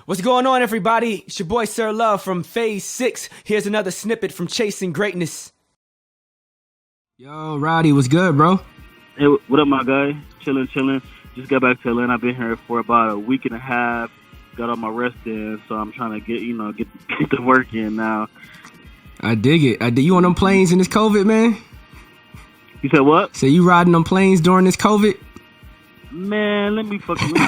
What's going on, everybody? It's your boy Sirr Love from Phase 6. Here's another snippet from Chasing Greatness. Yo, Roddy, what's good, bro? Hey, what up, my guy? Chilling. Just got back to Atlanta. I've been here for about a week and a half. Got all my rest in, so I'm trying to get the work in now. I dig it. You on them planes in this COVID, man? You said what? So you riding them planes during this COVID? Man, let me tell you, bro.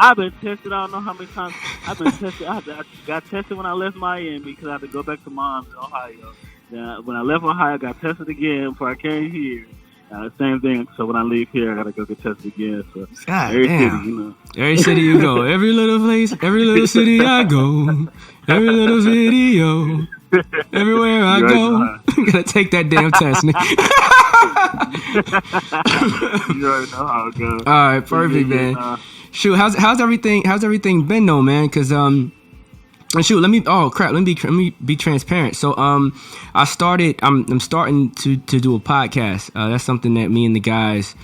I've been tested. I don't know how many times I've been tested. I got tested when I left Miami because I had to go back to mom's in Ohio. Then when I left Ohio, I got tested again before I came here. Same thing. So when I leave here, I gotta go get tested again. So every city, every city you go, every little place, every little city I go, every little video, everywhere I go. Gotta take that damn test, nigga. You already know how it goes. All right, perfect, man. Shoot, how's everything been though, man? Because and shoot, let me be transparent. So I'm starting to do a podcast. That's something that me and the guys,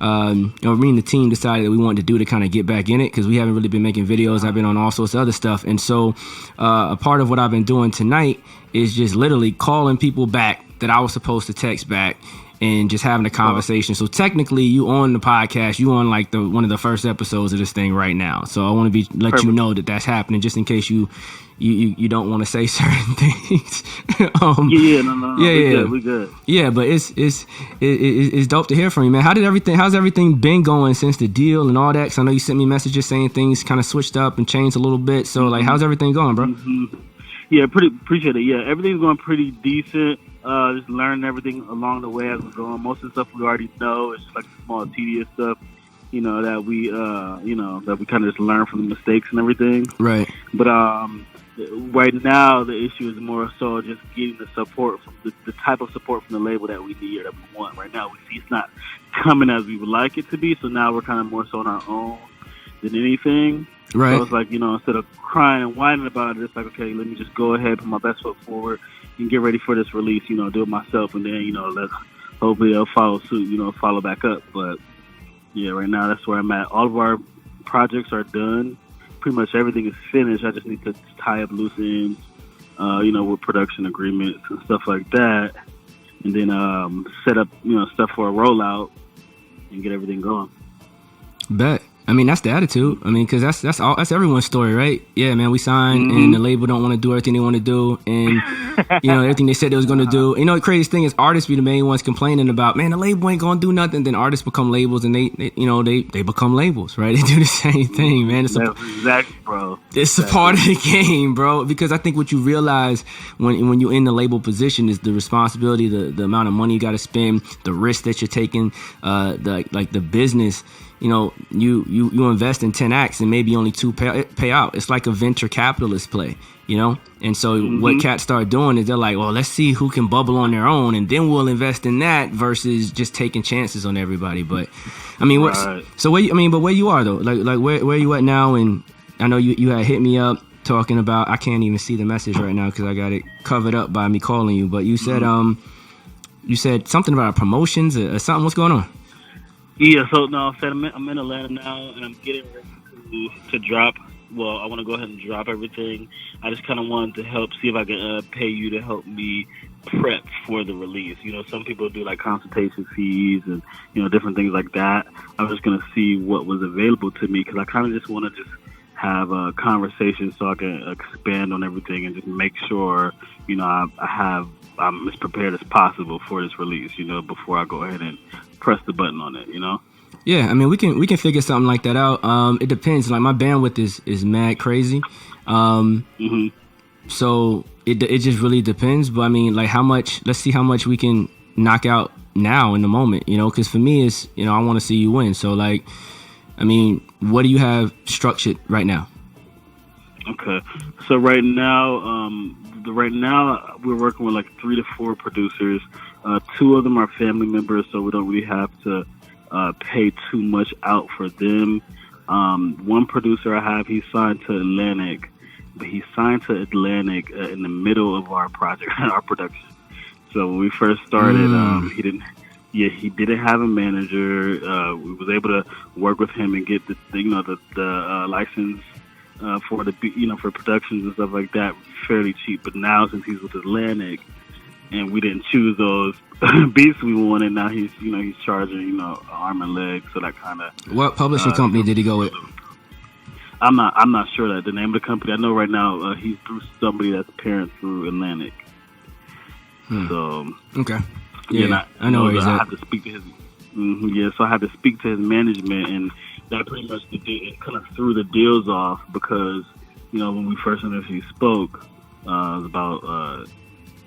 me and the team decided that we wanted to do to kind of get back in it, because we haven't really been making videos. I've been on all sorts of other stuff, and so a part of what I've been doing tonight is just literally calling people back that I was supposed to text back and just having a conversation. So technically, you on the podcast, you on like one of the first episodes of this thing right now. So I want to let Perfect. you know that that's happening, just in case you don't want to say certain things. We good. Yeah, but it's dope to hear from you, man. How's everything been going since the deal and all that? Because I know you sent me messages saying things kind of switched up and changed a little bit. So like, how's everything going, bro? Mm-hmm. Yeah, appreciate it. Yeah, everything's going pretty decent. Just learning everything along the way as we're going. Most of the stuff we already know. It's just like small tedious stuff, that we kind of just learn from the mistakes and everything. Right. But right now the issue is more so just getting the support from the type of support from the label that we need or that we want. Right now we see it's not coming as we would like it to be. So now we're kind of more so on our own than anything. Right. So it's like, instead of crying and whining about it, it's like, okay, let me just go ahead, put my best foot forward and get ready for this release, do it myself, and then, hopefully they'll follow suit, follow back up. But yeah, right now that's where I'm at. All of our projects are done. Pretty much everything is finished. I just need to tie up loose ends, with production agreements and stuff like that. And then set up, stuff for a rollout and get everything going. Bet. I mean, that's the attitude. I mean, because that's everyone's story, right? Yeah, man, we signed, and the label don't want to do everything they want to do, and everything they said they was going to do. The craziest thing is artists be the main ones complaining about, man, the label ain't going to do nothing. Then artists become labels, and they become labels, right? They do the same thing, man. Exactly, bro. It's a part of the game, bro. Because I think what you realize when you're in the label position is the responsibility, the amount of money you got to spend, the risk that you're taking, the business. You invest in 10 acts and maybe only 2 pay out. It's like a venture capitalist play, And so what cats start doing is they're like, well, let's see who can bubble on their own, and then we'll invest in that versus just taking chances on everybody. But I mean, but where you are though, like where you at now? And I know you had hit me up talking about, I can't even see the message right now because I got it covered up by me calling you. But you said you said something about promotions or something. What's going on? Yeah, so no, I'm in Atlanta now, and I'm getting ready to drop. Well, I want to go ahead and drop everything. I just kind of wanted to see if I can pay you to help me prep for the release. Some people do like consultation fees and different things like that. I was just gonna see what was available to me because I kind of just want to just have a conversation so I can expand on everything and just make sure I'm as prepared as possible for this release. Before I go ahead and press the button on it. Yeah, I mean, we can figure something like that out. It depends. Like my bandwidth is mad crazy. So it just really depends. But I mean, like let's see how much we can knock out now in the moment, because for me it's, I want to see you win. So like, I mean, what do you have structured right now? Okay. So right now we're working with like 3 to 4 producers. 2 of them are family members, so we don't really have to pay too much out for them. One producer I have, he's signed to Atlantic, but he signed to Atlantic in the middle of our project, our production. So when we first started, he didn't have a manager. We was able to work with him and get the license for productions and stuff like that fairly cheap. But now since he's with Atlantic and we didn't choose those beats we wanted, now he's charging an arm and leg. So that kind of what publishing company did he go with? I'm not sure that the name of the company. I know right now he's through somebody that's parent through Atlantic. So okay, yeah, I know where he's at. I have to speak to his. So I had to speak to his management, and that pretty much kind of threw the deals off because when we first initially spoke, it was about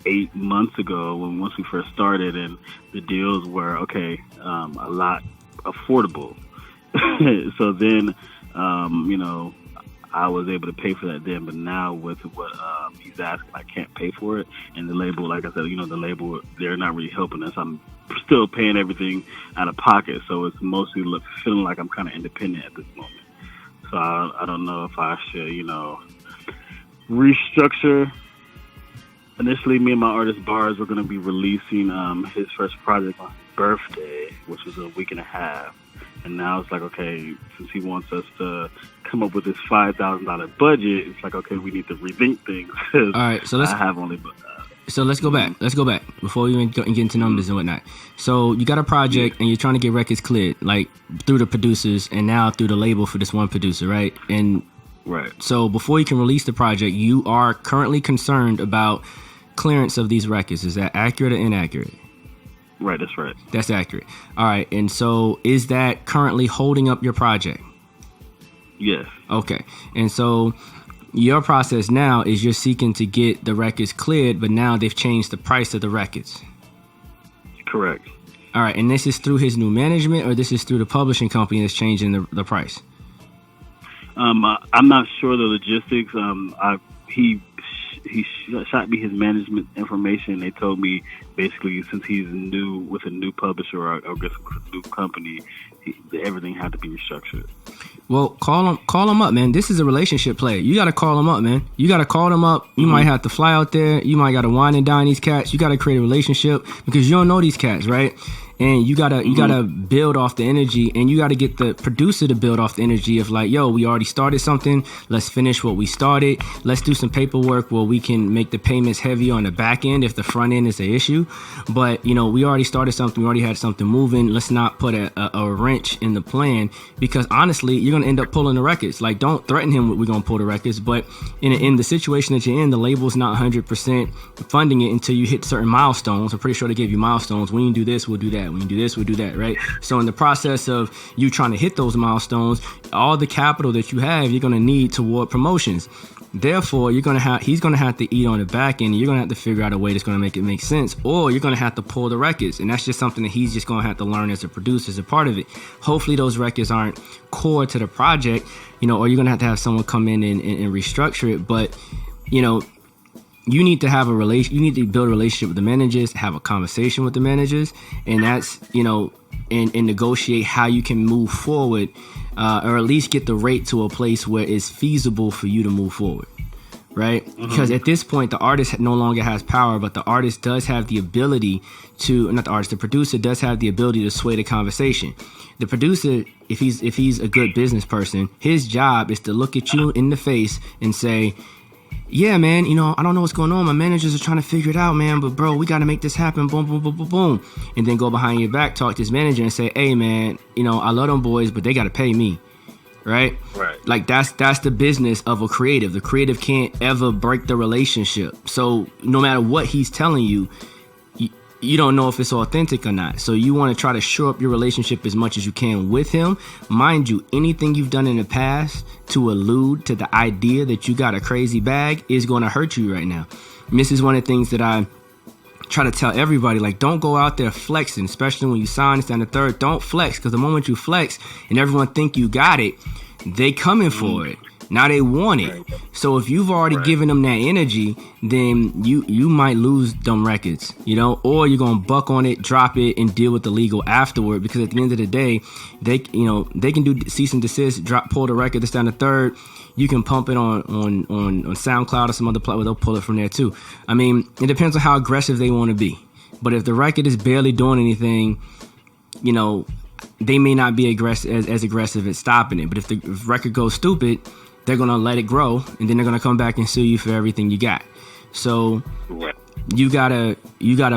8 months ago once we first started, and the deals were a lot affordable. So then, I was able to pay for that then, but now with what he's asking, I can't pay for it. And the label, like I said, the label, they're not really helping us. I'm still paying everything out of pocket, so it's mostly feeling like I'm kind of independent at this moment. So I don't know if I should, restructure. Initially, me and my artist Bars were going to be releasing his first project on his birthday, which was a week and a half. And now it's like, okay, since he wants us to come up with this $5,000 budget, it's like, okay, we need to rethink things. All right, so let's go back. Let's go back before we even get into numbers and whatnot. So you got a project and you're trying to get records cleared, like through the producers and now through the label for this one producer, right? And right. So before you can release the project, you are currently concerned about clearance of these records. Is that accurate or inaccurate? Right, that's right. That's accurate. All right, and so is that currently holding up your project? Yes. Okay, and so your process now is you're seeking to get the records cleared, but now they've changed the price of the records. Correct. All right, and this is through his new management, or this is through the publishing company that's changing the price? I'm not sure the logistics. He shot me his management information. They told me basically since he's new with a new publisher or I guess with a new company, everything had to be restructured. Well, call him up, man. This is a relationship play. You got to call him up, man. You got to call them up. You might have to fly out there. You might got to wine and dine these cats. You got to create a relationship because you don't know these cats, right? And you gotta build off the energy, and you gotta get the producer to build off the energy of like, yo, we already started something. Let's finish what we started. Let's do some paperwork where we can make the payments heavy on the back end if the front end is an issue. But we already started something. We already had something moving. Let's not put a wrench in the plan because honestly, you're gonna end up pulling the records. Like, don't threaten him with we're gonna pull the records. But in the situation that you're in, the label's not 100% funding it until you hit certain milestones. I'm pretty sure they gave you milestones. When you do this, we'll do that. When you do this, we'll do that, right? So in the process of you trying to hit those milestones, all the capital that you have, you're going to need toward promotions. Therefore, he's going to have to eat on the back end. And you're going to have to figure out a way that's going to make it make sense, or you're going to have to pull the records. And that's just something that he's just going to have to learn as a producer, as a part of it. Hopefully those records aren't core to the project, or you're going to have someone come in and restructure it. But, you need to have you need to build a relationship with the managers, have a conversation with the managers, and that's, and negotiate how you can move forward, or at least get the rate to a place where it's feasible for you to move forward, right? Because at this point, the artist no longer has power, but the artist does have the ability the producer does have the ability to sway the conversation. The producer, if he's a good business person, his job is to look at you in the face and say, yeah, man, I don't know what's going on. My managers are trying to figure it out, man. But, bro, we got to make this happen. Boom, boom, boom, boom, boom. And then go behind your back, talk to his manager and say, hey, man, I love them boys, but they got to pay me. Right? Right. Like, that's the business of a creative. The creative can't ever break the relationship. So no matter what he's telling you, you don't know if it's authentic or not. So you want to try to shore up your relationship as much as you can with him. Mind you, anything you've done in the past to allude to the idea that you got a crazy bag is going to hurt you right now. And this is one of the things that I try to tell everybody, like, don't go out there flexing, especially when you sign this down the third. Don't flex, because the moment you flex and everyone think you got it, they coming for it. Now they want it. Right. So if you've already given them that energy, then you might lose them records, or you're going to buck on it, drop it, and deal with the legal afterward. Because at the end of the day, they can do cease and desist, pull the record, this down the third. You can pump it on SoundCloud or some other platform. They'll pull it from there too. I mean, it depends on how aggressive they want to be. But if the record is barely doing anything, they may not be as aggressive at stopping it. But if the record goes stupid, they're gonna let it grow, and then they're gonna come back and sue you for everything you got. So you gotta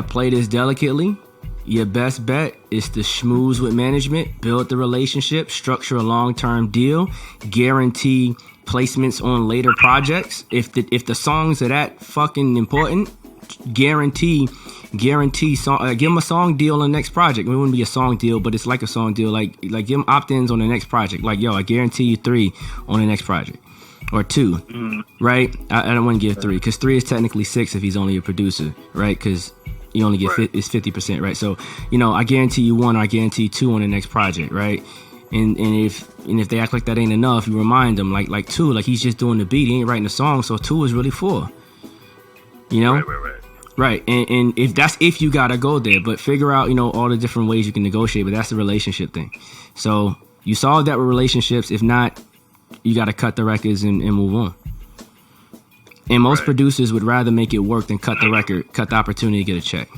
play this delicately. Your best bet is to schmooze with management, build the relationship, structure a long-term deal, guarantee placements on later projects. If the songs are that fucking important, guarantee song, give them a song deal on the next project. It wouldn't be a song deal, but it's like a song deal. Like give them opt-ins on the next project. Like, yo, I guarantee you 3 on the next project. Or 2, right? I don't want to give 3, because 3 is technically 6 if he's only a producer, right? Because you only get it's 50%, right? So, I guarantee you 1, or I guarantee 2 on the next project, right? And if they act like that ain't enough, you remind them like 2, like he's just doing the beat, he ain't writing the song, so 2 is really 4. Right. And if you gotta go there, but figure out all the different ways you can negotiate. But that's the relationship thing. So you solve that with relationships. If not, you got to cut the records and move on. And most producers would rather make it work than cut the record, cut the opportunity to get a check.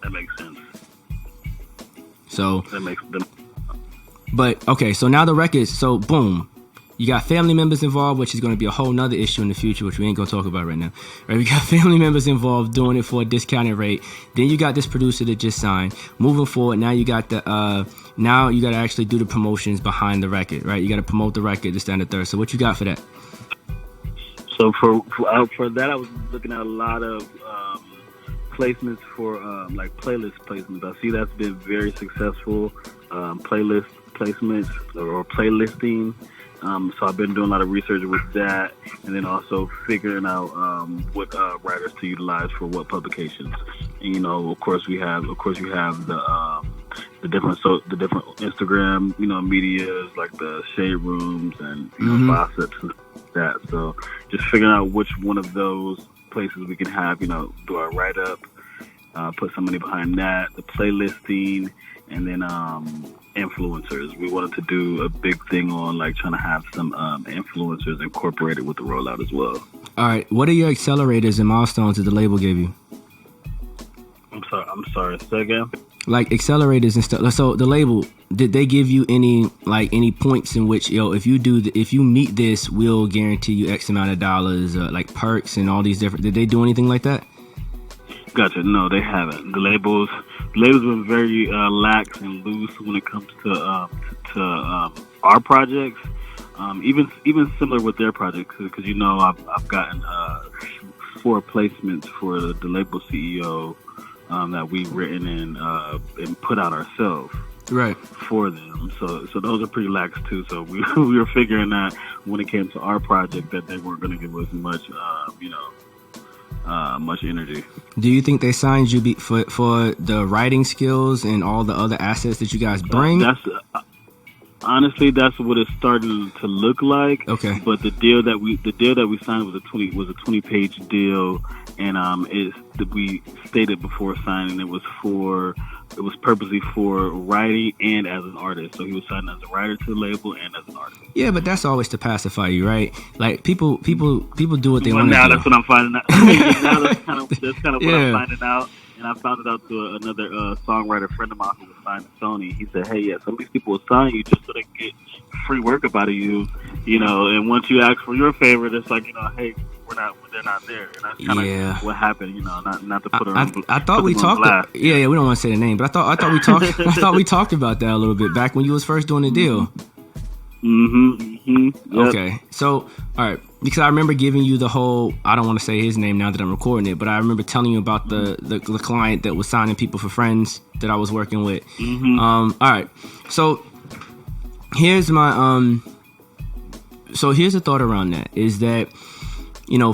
That makes sense. So that makes them. But okay, so now the records. So boom, you got family members involved, which is going to be a whole nother issue in the future, which we ain't gonna talk about right now. Right? We got family members involved doing it for a discounted rate. Then you got this producer that just signed. Moving forward, now you got the now you got to actually do the promotions behind the record, right? You got to promote the record, this, that, and the third. So what you got for that? So for that, I was looking at a lot of placements for like playlist placements. I see that's been very successful. Playlist placements or playlisting. So I've been doing a lot of research with that, and then also figuring out what writers to utilize for what publications. And of course you have the different Instagram medias like the shade rooms and gossips and that. So just figuring out which one of those places we can have. Do our write up, put some money behind that, the playlisting, and then influencers. We wanted to do a big thing on like trying to have some influencers incorporated with the rollout as well. All right, what are your accelerators and milestones that the label gave you? I'm sorry. Say again. Like accelerators and stuff. So the label, did they give you any points in which if you meet this, we'll guarantee you X amount of dollars, like perks and all these different? Did they do anything like that? Gotcha. No, they haven't. The labels been very lax and loose when it comes to our projects. Even similar with their projects, because I've gotten 4 placements for the label CEO that we've written and put out ourselves. Right. For them. So those are pretty lax too. So we were figuring that when it came to our project that they weren't going to give us much much energy. Do you think they signed you for the writing skills and all the other assets that you guys bring? Honestly, that's what it's starting to look like. Okay. But the deal that we signed was a 20-page deal, and we stated before signing it was purposely for writing and as an artist. So he was signed as a writer to the label and as an artist. Yeah, but that's always to pacify you, right? Like people do what they want to do. Now that's what I'm finding out. Now that's kind of what I'm finding out. And I found it out to another songwriter friend of mine who was signed to Sony. He said, "Hey, some of these people will sign you just so they can get free work up out of you, And once you ask for your favorite, it's like, hey, they're not there." And that's kind of what happened, Not to put her. I thought we talked. We don't want to say the name, but I thought we talked. I thought we talked about that a little bit back when you was first doing the deal. Yep. Okay, so all right. Because I remember giving you the whole, I don't want to say his name now that I'm recording it, but I remember telling you about the client that was signing people for friends that I was working with. All right. So here's my, here's the thought around that is that,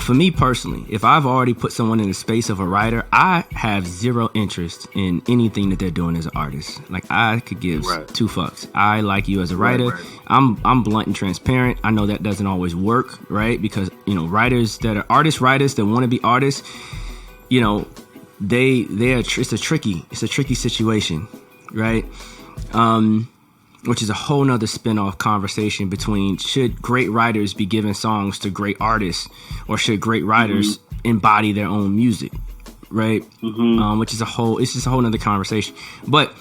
for me personally, if I've already put someone in the space of a writer, I have zero interest in anything that they're doing as an artist. Like I could give 2 fucks. I like you as a writer. Right. I'm blunt and transparent. I know that doesn't always work, right? Because writers that are writers that want to be artists, it's a tricky situation, right? Which is a whole nother spin-off conversation between should great writers be giving songs to great artists or should great writers embody their own music, right? Which is it's just a whole nother conversation. But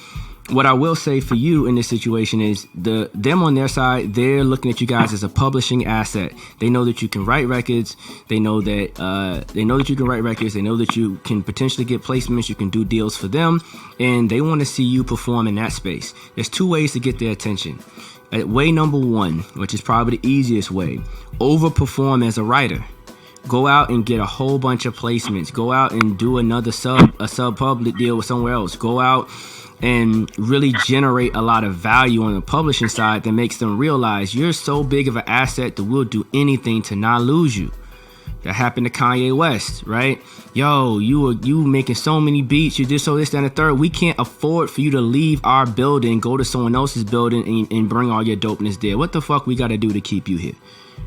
what I will say for you in this situation is them on their side, they're looking at you guys as a publishing asset. They know that you can write records. They know that you can write records. They know that you can potentially get placements. You can do deals for them, and they want to see you perform in that space. There's two ways to get their attention. Way number one, which is probably the easiest way, overperform as a writer. Go out and get a whole bunch of placements. Go out and do another sub public deal with somewhere else. Go out and really generate a lot of value on the publishing side that makes them realize you're so big of an asset that we'll do anything to not lose you. That happened to Kanye West, right? Yo, you making so many beats, you did so this, that, and the third. We can't afford for you to leave our building, go to someone else's building, and bring all your dopeness there. What the fuck we got to do to keep you here,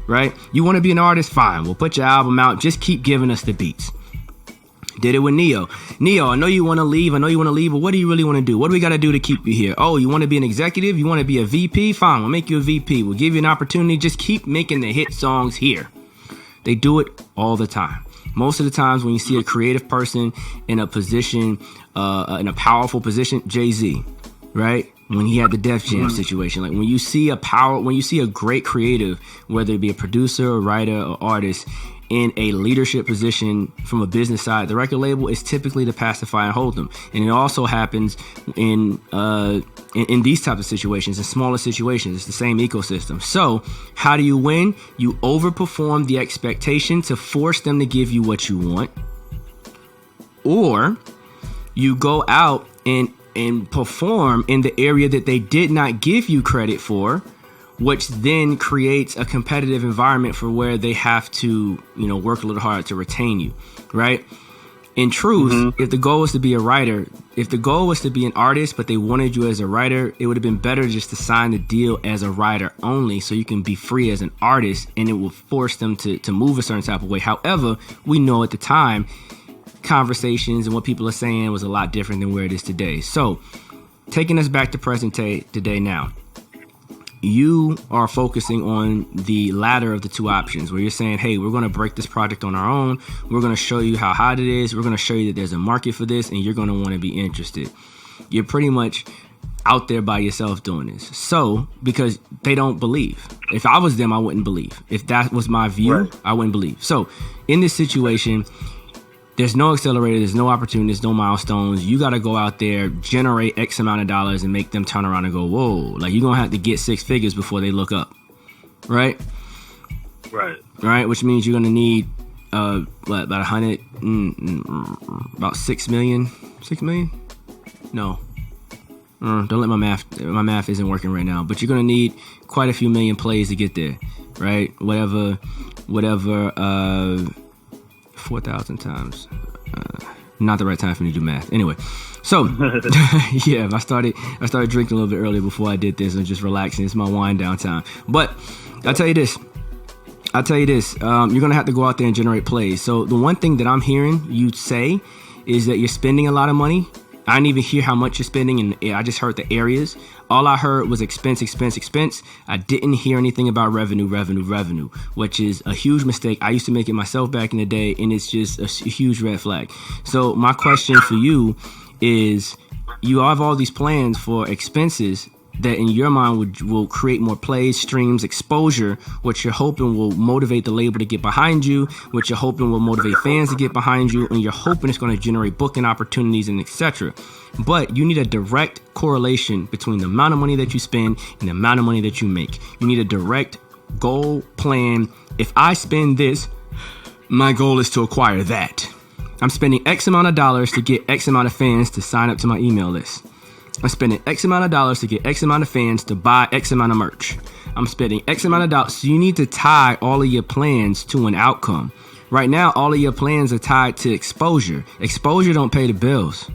right? You want to be an artist? Fine. We'll put your album out. Just keep giving us the beats. Did it with Neo. Neo, I know you want to leave, but what do you really want to do? What do we got to do to keep you here? Oh, you want to be an executive? You want to be a VP? Fine, we'll make you a VP. We'll give you an opportunity. Just keep making the hit songs here. They do it all the time. Most of the times when you see a creative person in a position, in a powerful position, Jay-Z, right? When he had the Def Jam situation, like when you see a great creative, whether it be a producer, a writer, or artist, in a leadership position from a business side, the record label is typically to pacify and hold them. And it also happens in these types of situations, in smaller situations. It's the same ecosystem. So how do you win? You overperform the expectation to force them to give you what you want, or you go out and perform in the area that they did not give you credit for, which then creates a competitive environment for where they have to, work a little hard to retain you, right? In truth, if the goal was to be a writer, if the goal was to be an artist, but they wanted you as a writer, it would have been better just to sign the deal as a writer only, so you can be free as an artist, and it will force them to move a certain type of way. However, we know at the time, conversations and what people are saying was a lot different than where it is today. So, taking us back to present today now. You are focusing on the latter of the two options, where you're saying, hey, we're going to break this project on our own. We're going to show you how hot it is. We're going to show you that there's a market for this, and you're going to want to be interested. You're pretty much out there by yourself doing this. So, because they don't believe. If I was them, I wouldn't believe. If that was my view, right, I wouldn't believe. So, in this situation, there's no accelerator, there's no opportunity, there's no milestones. You got to go out there, generate X amount of dollars, and make them turn around and go, whoa. Like, you're going to have to get 6 figures before they look up. Right? Right, which means you're going to need, about 100, about 6 million? 6 million? No. Don't let my math isn't working right now. But you're going to need quite a few million plays to get there. Right? Whatever, 4,000 times. Not the right time for me to do math. Anyway, so yeah, I started drinking a little bit earlier before I did this and just relaxing. It's my wind down time. But I'll tell you this. You're gonna have to go out there and generate plays. So the one thing that I'm hearing you say is that you're spending a lot of money. I didn't even hear how much you're spending, and I just heard the areas. All I heard was expense. I didn't hear anything about revenue, which is a huge mistake. I used to make it myself back in the day, and it's just a huge red flag. So my question for you is, you have all these plans for expenses that in your mind will create more plays, streams, exposure, which you're hoping will motivate the label to get behind you, which you're hoping will motivate fans to get behind you, and you're hoping it's going to generate booking opportunities and etc. But you need a direct correlation between the amount of money that you spend and the amount of money that you make. You need a direct goal plan. If I spend this, my goal is to acquire that. I'm spending X amount of dollars to get X amount of fans to sign up to my email list. I'm spending X amount of dollars to get X amount of fans to buy X amount of merch. I'm spending X amount of dollars. So you need to tie all of your plans to an outcome. Right now, all of your plans are tied to exposure. Exposure don't pay the bills.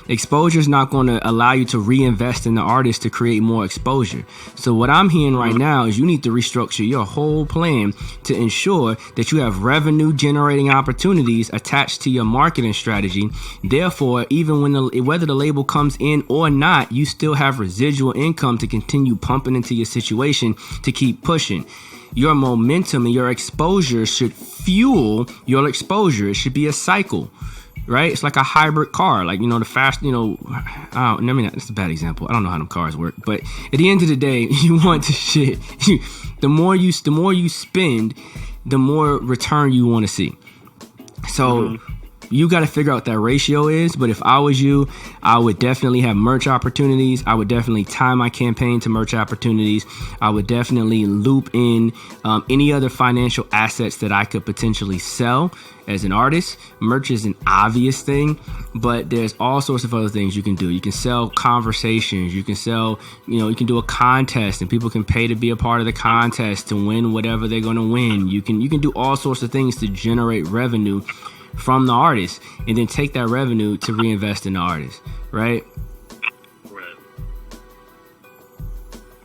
Exposure is not going to allow you to reinvest in the artist to create more exposure. So what I'm hearing right now is you need to restructure your whole plan to ensure that you have revenue generating opportunities attached to your marketing strategy. Therefore, even when whether the label comes in or not, you still have residual income to continue pumping into your situation to keep pushing. Your momentum and your exposure should fuel your exposure. It should be a cycle. right? It's like a hybrid car, like, you know, the fast, you know, I mean, that's a bad example. I don't know how them cars work, but at the end of the day, you want to shit. The more you spend, the more return you want to see. So you got to figure out what that ratio is. But if I was you, I would definitely have merch opportunities. I would definitely tie my campaign to merch opportunities. I would definitely loop in any other financial assets that I could potentially sell as an artist. Merch is an obvious thing, but there's all sorts of other things you can do. You can sell conversations. You can sell, you know, you can do a contest and people can pay to be a part of the contest to win whatever they're going to win. You can do all sorts of things to generate revenue from the artist, and then take that revenue to reinvest in the artist, right? Right.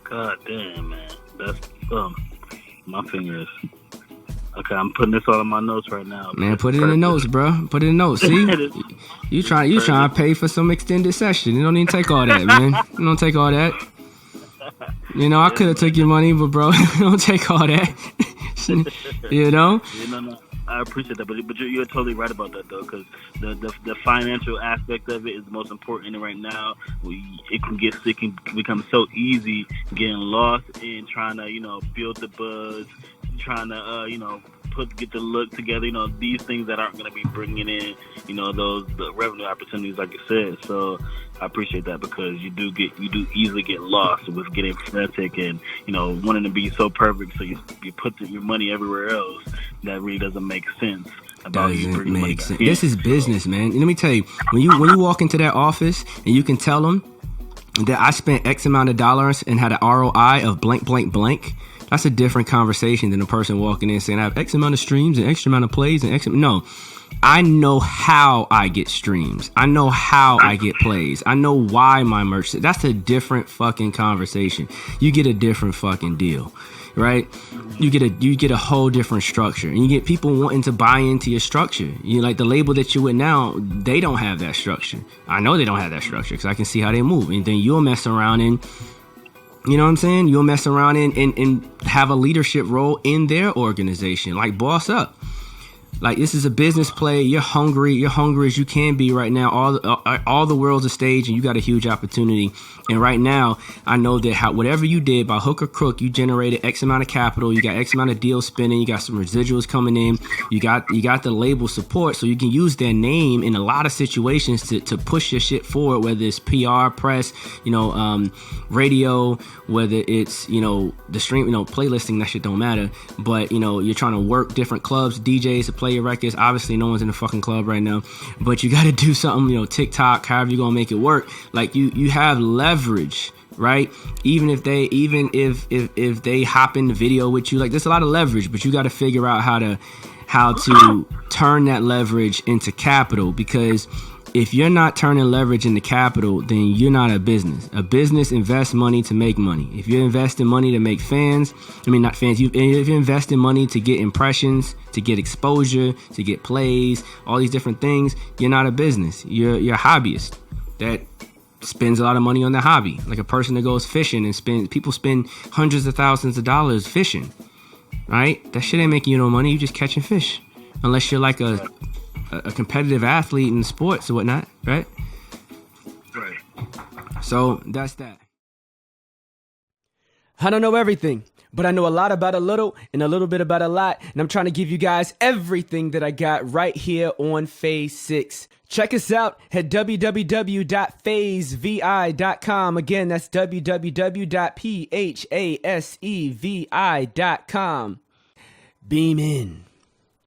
God damn, man. That's my fingers. Okay, I'm putting this all in my notes right now. Man, put it in the notes, bro. Put it in the notes. See, you trying to pay for some extended session. You don't even take all that, man. You don't take all that. You know, I could have took your money, but bro, don't take all that. You know? No. I appreciate that, but you're totally right about that, though, because the financial aspect of it is the most important. And right now, it can become so easy getting lost in trying to, you know, build the buzz, trying to, you know, get the look together. You know, these things that aren't going to be bringing in, you know, the revenue opportunities, like you said. So I appreciate that, because you do easily get lost with getting frantic and, you know, wanting to be so perfect. So you put your money everywhere else. That really doesn't make sense. Doesn't make sense. This is business, man. Let me tell you, when you walk into that office and you can tell them that I spent X amount of dollars and had an ROI of blank, blank, blank, that's a different conversation than a person walking in saying I have X amount of streams and X amount of plays and X. No, I know how I get streams. I know how I get plays. I know why my merch. That's a different fucking conversation. You get a different fucking deal, right? You get a whole different structure, and you get people wanting to buy into your structure. You like the label that you're with now, they don't have that structure. I know they don't have that structure because I can see how they move. And then you'll mess around and, you know what I'm saying? You'll mess around and have a leadership role in their organization, like boss up. Like, this is a business play. You're hungry as you can be right now. All the world's a stage, and you got a huge opportunity. And right now, I know that whatever you did, by hook or crook, you generated X amount of capital. You got X amount of deals spinning. You got some residuals coming in. You got the label support, so you can use their name in a lot of situations to push your shit forward. Whether it's PR, press, you know, radio, whether it's, you know, the stream, you know, playlisting, that shit don't matter. But, you know, you're trying to work different clubs, DJs to play your records. Obviously, no one's in the fucking club right now, but you got to do something, you know, TikTok, however you're gonna make it work. Like, you have leverage, right? Even if they hop in the video with you, like, there's a lot of leverage, but you got to figure out how to turn that leverage into capital, because if you're not turning leverage into capital, then you're not a business. A business invests money to make money. If you're investing money to make fans, I mean, not fans, if you're investing money to get impressions, to get exposure, to get plays, all these different things, you're not a business. You're a hobbyist that spends a lot of money on their hobby. Like a person that goes fishing and people spend hundreds of thousands of dollars fishing, right? That shit ain't making you no money. You just catching fish. Unless you're like a competitive athlete in sports or whatnot, right? Right. So that's that. I don't know everything, but I know a lot about a little and a little bit about a lot, and I'm trying to give you guys everything that I got right here on Phase 6. Check us out at www.phasevi.com. Again, that's www.phasevi.com. Beam in.